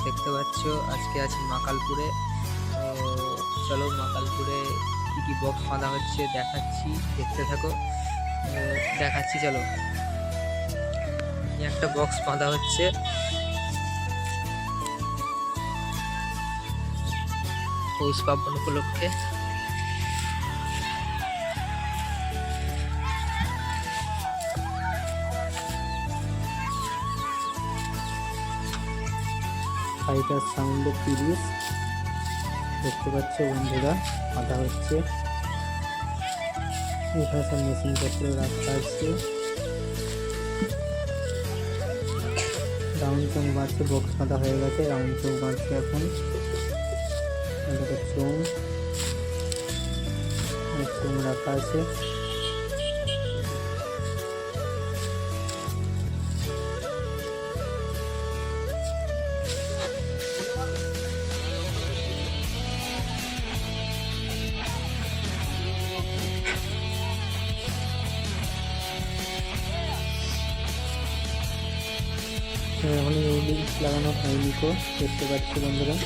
দেখতে পাচ্ছ আজকে আছি মাকালপুরে। তো চলো মাকালপুরে কি কি বক্স বাঁধা হচ্ছে দেখাচ্ছি, দেখতে থাকো। দেখাচ্ছি চলো। একটা বক্স বাঁধা হচ্ছে পৌষ পার্বণ উপলক্ষে। ফাইটার সাউন্ডে 30 দেখতে পাচ্ছ বন্ধুরা, বাঁধা হচ্ছে। এখানে সব মেশিন পত্র রাখা আছে। রাউন্ড চোঙ বাঁধছে, বক্স বাঁধা হয়ে গেছে, রাউন্ড চোঙ বাঁধছে এখন। চোঙ রাখা আছে। এখন ইউনিট লাগানো হয়নি তো, দেখতে পাচ্ছ বন্ধুরা।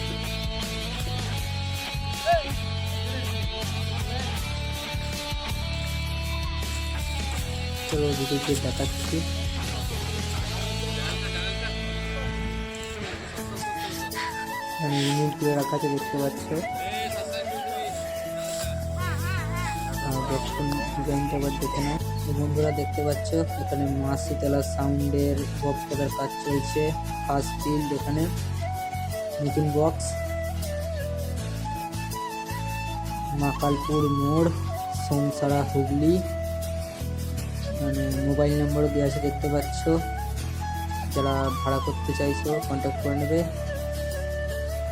চলো ভিডিওতে দেখাচ্ছি। ইউনিটগুলো রাখা আছে দেখতে পাচ্ছ। ডিজাইনটা আবার দেখে নাও বন্ধুরা, দেখতে পাচ্ছ এখানে মা শীতলা সাউন্ডের বক্স বাঁধার কাজ চলছে। ফার্স্ট ফিল্ড এখানে নতুন বক্স, মাকালপুর মোড়, সোমসারা, হুগলি। মানে মোবাইল নাম্বারও দেওয়া আছে দেখতে পাচ্ছ, যারা ভাড়া করতে চাইছো কন্ট্যাক্ট করে নেবে।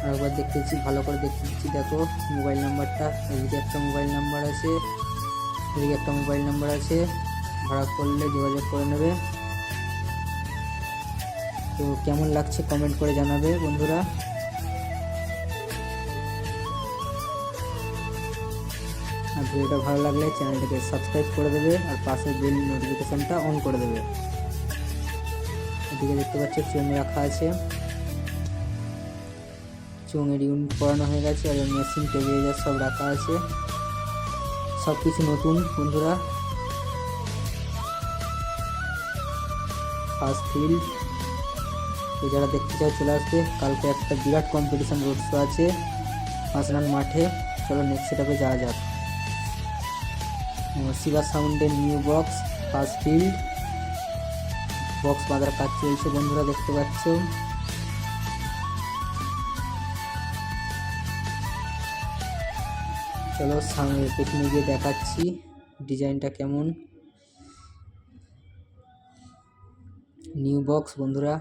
আর একবার দেখতেছি, ভালো করে দেখতেছি, দেখো মোবাইল নাম্বারটা। এদিকে একটা মোবাইল নাম্বার আছে, এদিকে একটা মোবাইল নাম্বার আছে, ভাড়া করলে যোগাযোগ করে নেবে। তো কেমন লাগছে কমেন্ট করে জানাবে বন্ধুরা। আর ভিডিওটা ভালো লাগলে চ্যানেলটাকে সাবস্ক্রাইব করে দেবে, আর পাশে বেল নোটিফিকেশানটা অন করে দেবে। এদিকে দেখতে পাচ্ছ চোঙ রাখা আছে, চোঙের ইউনিট করানো হয়ে গেছে, আর মেশিন টেবিল সব রাখা আছে, সব কিছু নতুন বন্ধুরা। ফার্স্ট ফিল্ড, তো যারা দেখতে চাও চলে আসবে। কালকে একটা বিরাট কম্পিটিশান রোড শো আছে হাসনান মাঠে। চলো নেক্সট সেটআপে যাওয়া যাক। শিবা সাউন্ডের new box, first field, box বাঁধার কাজ চলছে বন্ধুরা, দেখতে পাচ্ছ। চলো সামনে পেছনে গিয়ে দেখাচ্ছি ডিজাইনটা কেমন। নিউ বক্স বন্ধুরা,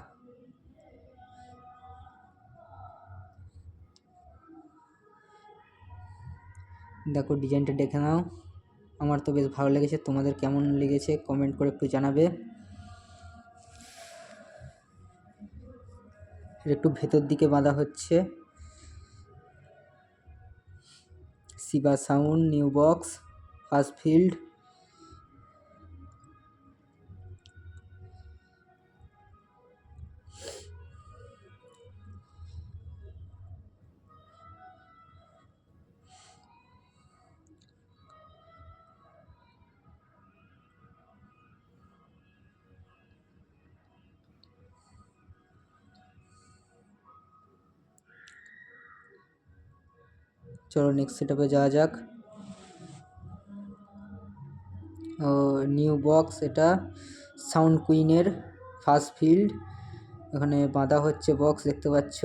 দেখো ডিজাইনটা দেখে নাও। আমার তো বেশ ভালো লেগেছে, তোমাদের কেমন লেগেছে কমেন্ট করে একটু জানাবে। একটু ভেতর দিকে বাঁধা হচ্ছে। শিবা sound new box, first field. চলো নেক্সট সেটআপে যাওয়া যাক। নিউ বক্স, এটা সাউন্ড কুইনের ফার্স্ট ফিল্ড। এখানে বাঁধা হচ্ছে বক্স, দেখতে পাচ্ছ।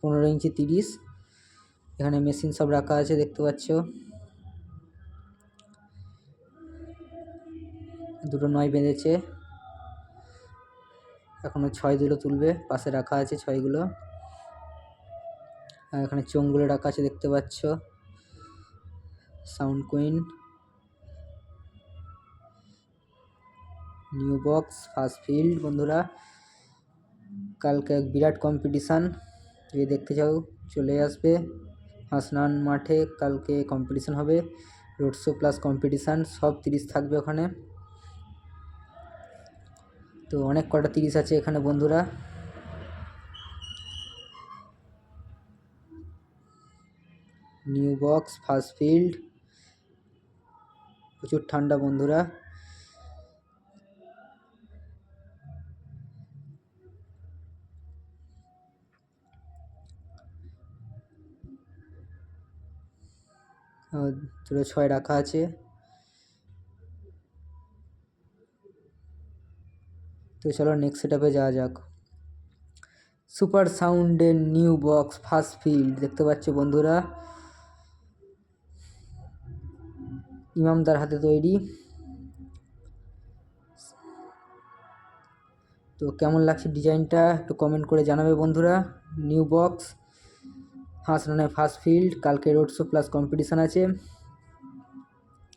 15 ইঞ্চি 30। এখানে মেশিন সব রাখা আছে দেখতে পাচ্ছ। দুটো 9 বেঁধেছে, এখনো 6 দুটো তুলবে, পাশে রাখা আছে 6গুলো। আর এখানে চোঙগুলো রাখা আছে দেখতে পাচ্ছ। Sound queen new box, first field বন্ধুরা। কালকে এক বিরাট কম্পিটিশান, যদি দেখতে চাও চলে আসবে হাসনান মাঠে। কালকে কম্পিটিশান হবে, রোড শো প্লাস কম্পিটিশান, সব 30 থাকবে ওখানে। তো অনেক কটা 30 আছে এখানে বন্ধুরা। নিউ বক্স, ফার্স্ট ফিল্ড, প্রচুর ঠান্ডা বন্ধুরা। দুটো 6 রাখা আছে। তো চলো নেক্সট সেটআপে যাওয়া যাক। সুপার সাউন্ডের নিউ বক্স, ফার্স্ট ফিল্ড দেখতে পাচ্ছ বন্ধুরা, ইমামদার হাতে তৈরি। তো কেমন লাগছে ডিজাইনটা একটু কমেন্ট করে জানাবে বন্ধুরা। নিউ বক্স, হাসনানের ফার্স্ট ফিল্ড, কালকে রোড শো প্লাস কম্পিটিশান আছে।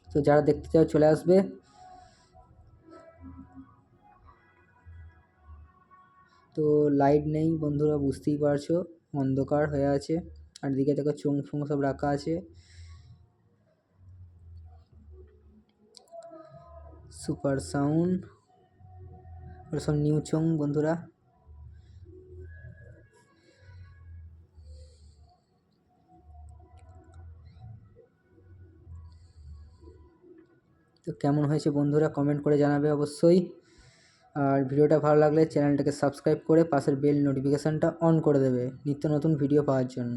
তো যারা দেখতে চাও চলে আসবে। তো লাইট নেই বন্ধুরা, বুঝতেই পারছো অন্ধকার হয়ে আছে। আর দিকে দেখো চোং ফোং সব রাখা আছে। সুপার সাউন্ড, ওরা সব নিউ চোং বন্ধুরা। তো কেমন হয়েছে বন্ধুরা কমেন্ট করে জানাবে অবশ্যই। আর ভিডিওটা ভালো লাগলে চ্যানেলটাকে সাবস্ক্রাইব করে পাশের বেল নোটিফিকেশানটা অন করে দেবে নিত্য নতুন ভিডিও পাওয়ার জন্য।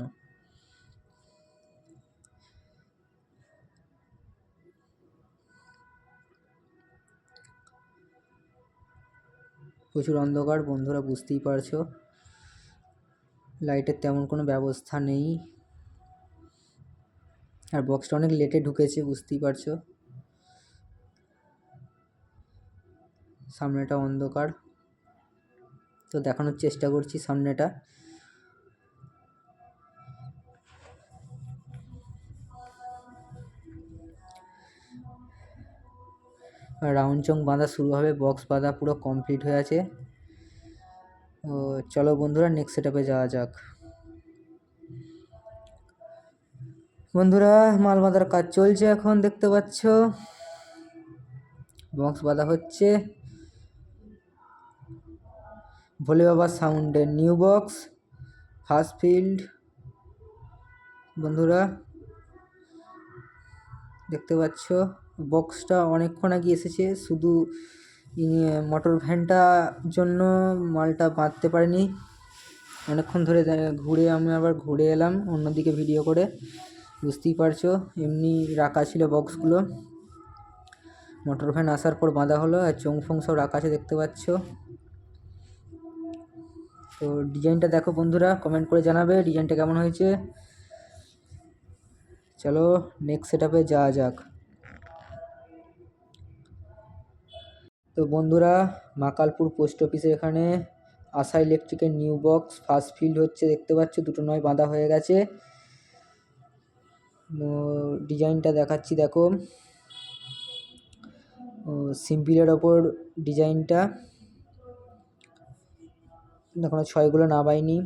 প্রচুর অন্ধকার বন্ধুরা, বুঝতেই পারছো লাইটের তেমন কোনো ব্যবস্থা নেই। আর বক্সটা অনেক লেটে ঢুকেছে, বুঝতেই পারছো। সামনেটা অন্ধকার, তো দেখানোর চেষ্টা করছি সামনেটা। রাউন্ড চং বাঁধা শুরু হবে, বক্স বাঁধা পুরো কমপ্লিট হয়ে আছে। ও চলো বন্ধুরা নেক্সট সেটআপে যাওয়া যাক। বন্ধুরা মাল বাঁধার কাজ চলছে এখন, দেখতে পাচ্ছ বক্স বাঁধা হচ্ছে। ভোলে বাবা সাউন্ডের নিউ বক্স, ফার্স্ট ফিল্ড বন্ধুরা দেখতে পাচ্ছ। বক্সটা অনেকক্ষণ আগে এসেছে, শুধু মোটর ভ্যানটা জন্য মালটা বাঁধতে পারিনি। অনেকক্ষণ ধরে ঘুরে আমি আবার ঘুরে এলাম অন্যদিকে ভিডিও করে, বুঝতেই পারছো। এমনি রাখা ছিল বক্সগুলো, মোটর ভ্যান আসার পর বাঁধা হলো। আর চোং ফোং সব রাখা আছে দেখতে পাচ্ছ। তো ডিজাইনটা দেখো বন্ধুরা, কমেন্ট করে জানাবে ডিজাইনটা কেমন হয়েছে। চলো নেক্সট সেটআপে যাওয়া যাক। তো বন্ধুরা মাকালপুর পোস্ট অফিসের এখানে আশা ইলেকট্রিকের নিউ বক্স ফার্স্ট ফিল্ড হচ্ছে, দেখতে পাচ্ছ দুটো নয় বাঁধা হয়ে গেছে। ডিজাইনটা দেখাচ্ছি দেখো, সিম্পলের ওপর ডিজাইনটা, এখনো ছয়গুলো না বাইনি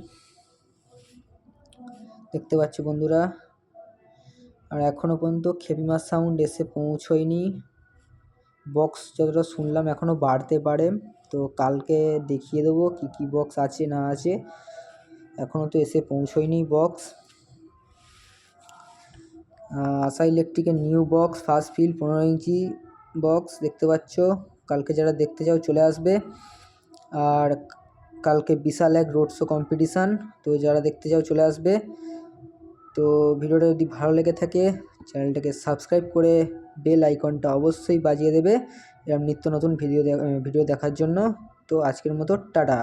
দেখতে পাচ্ছ বন্ধুরা। আর এখনও পর্যন্ত খেপিমার সাউন্ড এসে পৌঁছয়নি। বক্স যতটা শুনলাম এখনও বাড়তে পারে, তো কালকে দেখিয়ে দেবো কী কী বক্স আছে না আছে। এখনও তো এসে পৌঁছয়নি বক্স। আশা ইলেকট্রিকের নিউ বক্স ফার্স্ট ফিল্ড 15 ইঞ্চি বক্স দেখতে পাচ্ছ। কালকে যারা দেখতে চাও চলে আসবে। আর কালকে বিশাল এক রোড শো কম্পিটিশান, তো যারা দেখতে চাও চলে আসবে। তো ভিডিওটা যদি ভালো লেগে থাকে চ্যানেলটাকে সাবস্ক্রাইব করে বেল আইকনটা অবশ্যই বাজিয়ে দেবে এরকম নিত্য নতুন ভিডিও দেখার জন্য। তো আজকের মতো টাটা।